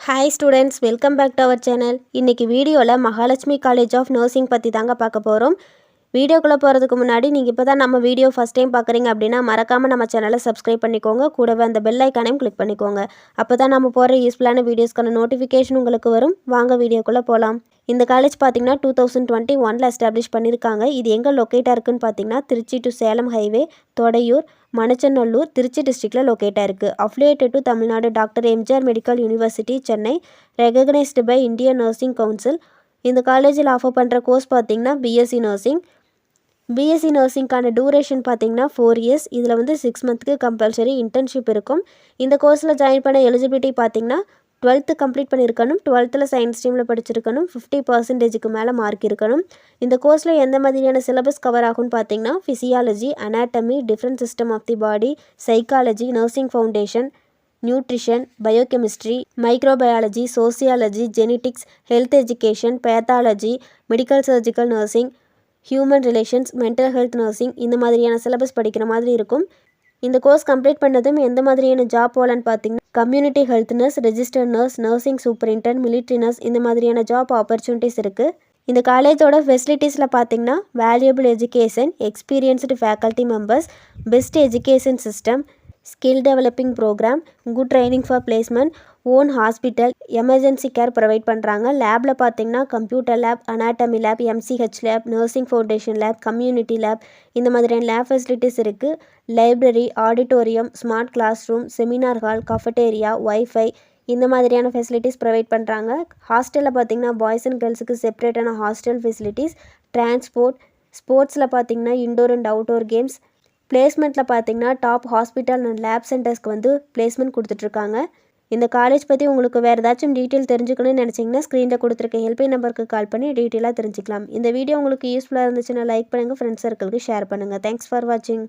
Hi students, welcome back to our channel. இன்னைக்கு வீடியோல Mahalakshmi college of nursing பற்றி தாங்க பார்க்க போகிறோம். வீடியோக்குள்ளே போகிறதுக்கு முன்னாடி நீங்கள் இப்போ தான் நம்ம வீடியோ ஃபஸ்ட் டைம் பார்க்குறீங்க அப்படின்னா மறக்காமல் நம்ம சேனலை சப்ஸ்கிரைப் பண்ணிக்கோங்க. கூடவே அந்த பெல் ஐக்கானையும் கிளிக் பண்ணிக்கோங்க. அப்போ தான் நம்ம போகிற யூஸ்ஃபுல்லான வீடியோஸ்க்கான நோட்டிஃபிகேஷன் உங்களுக்கு வரும். வாங்க வீடியோக்குள்ளே போகலாம். இந்த காலேஜ் பார்த்தீங்கன்னா 2021 எஸ்டாப்ளிஷ் பண்ணியிருக்காங்க. இது எங்கே லொக்கேட்டாக இருக்குன்னு பார்த்தீங்கன்னா திருச்சி டு சேலம் ஹைவே, தொடையூர், மணச்சநல்லூர், திருச்சி டிஸ்ட்ரிக்டில் லொக்கேட்டாக இருக்குது. Affiliated to Tamil Nadu doctor MGR medical university Chennai, recognised by Indian nursing council. இந்த காலேஜில் ஆஃபர் பண்ணுற கோர்ஸ் பார்த்தீங்கன்னா பிஎஸ்சி நர்சிங். பிஎஸ்சி நர்சிங்க்கான டூரேஷன் பார்த்தீங்கன்னா 4 இயர்ஸ். இதில் வந்து 6 மந்த்துக்கு கம்பல்சரி இன்டர்ன்ஷிப் இருக்கும். இந்த கோர்ஸில் ஜாயின் பண்ண எலிஜிபிலிட்டி பார்த்தீங்கன்னா 12th கம்ப்ளீட் பண்ணியிருக்கணும், 12th சயின்ஸ் ஸ்ட்ரீமில் படிச்சிருக்கணும், 50% மேலே மார்க் இருக்கணும். இந்த கோர்ஸில் எந்த மாதிரியான சிலபஸ் கவர் ஆகும்னு பார்த்தீங்கன்னா physiology, anatomy, different system of the body, psychology, nursing foundation, nutrition, biochemistry, microbiology, sociology, genetics, health education, pathology, medical surgical nursing, human relations, mental health nursing, இந்த மாதிரியான சிலபஸ் படிக்கிற மாதிரி இருக்கும். இந்த கோர்ஸ் கம்ப்ளீட் பண்ணதும் எந்த மாதிரியான ஜாப் போகலான்னு பார்த்தீங்கன்னா community health nurse, registered nurse, nursing superintendent, military nurse, இந்த மாதிரியான ஜாப் ஆப்பர்ச்சுனிட்டிஸ் இருக்குது. இந்த காலேஜோட ஃபெசிலிட்டிஸில் பார்த்தீங்கன்னா valuable education, experienced faculty members, best education system, skill developing program, good training for placement, own hospital, emergency care provide பண்ணுறாங்க. லேபில் பார்த்தீங்கன்னா computer lab, anatomy lab, MCH lab, nursing foundation lab, community lab, இந்த மாதிரியான lab facilities இருக்குது. Library, auditorium, smart class room, seminar hall, cafeteria, wifi, இந்த மாதிரியான facilities provide பண்ணுறாங்க. ஹாஸ்டலில் பார்த்தீங்கன்னா பாய்ஸ் அண்ட் கேர்ள்ஸுக்கு செப்பரேட்டான ஹாஸ்டல் ஃபெசிலிட்டிஸ், டிரான்ஸ்போர்ட், ஸ்போர்ட்ஸில் பார்த்தீங்கன்னா இன்டோர் அண்ட் அவுட்டோர் கேம்ஸ், பிளேஸ்மெண்ட்டில் பார்த்தீங்கன்னா டாப் ஹாஸ்பிட்டல் அண்ட் லேப் சென்டர்ஸ்க்கு வந்து பிளேஸ்மெண்ட் கொடுத்துட்ருக்காங்க. இந்த காலேஜ் பற்றி உங்களுக்கு வேறு ஏதாச்சும் டீட்டெயில் தெரிஞ்சுக்கணும்னு நினச்சிங்கன்னா ஸ்க்ரீனில் கொடுத்துருக்க ஹெல்ப்லைன் நம்பருக்கு கால் பண்ணி டீட்டெயிலாக தெரிஞ்சுக்கலாம். இந்த வீடியோ உங்களுக்கு யூஸ்ஃபுல்லாக இருந்துச்சுன்னா லைக் பண்ணுங்கள், ஃப்ரெண்ட்ஸ் சர்க்கிளுக்கு ஷேர் பண்ணுங்கள். தேங்க்ஸ் ஃபார் வாட்சிங்.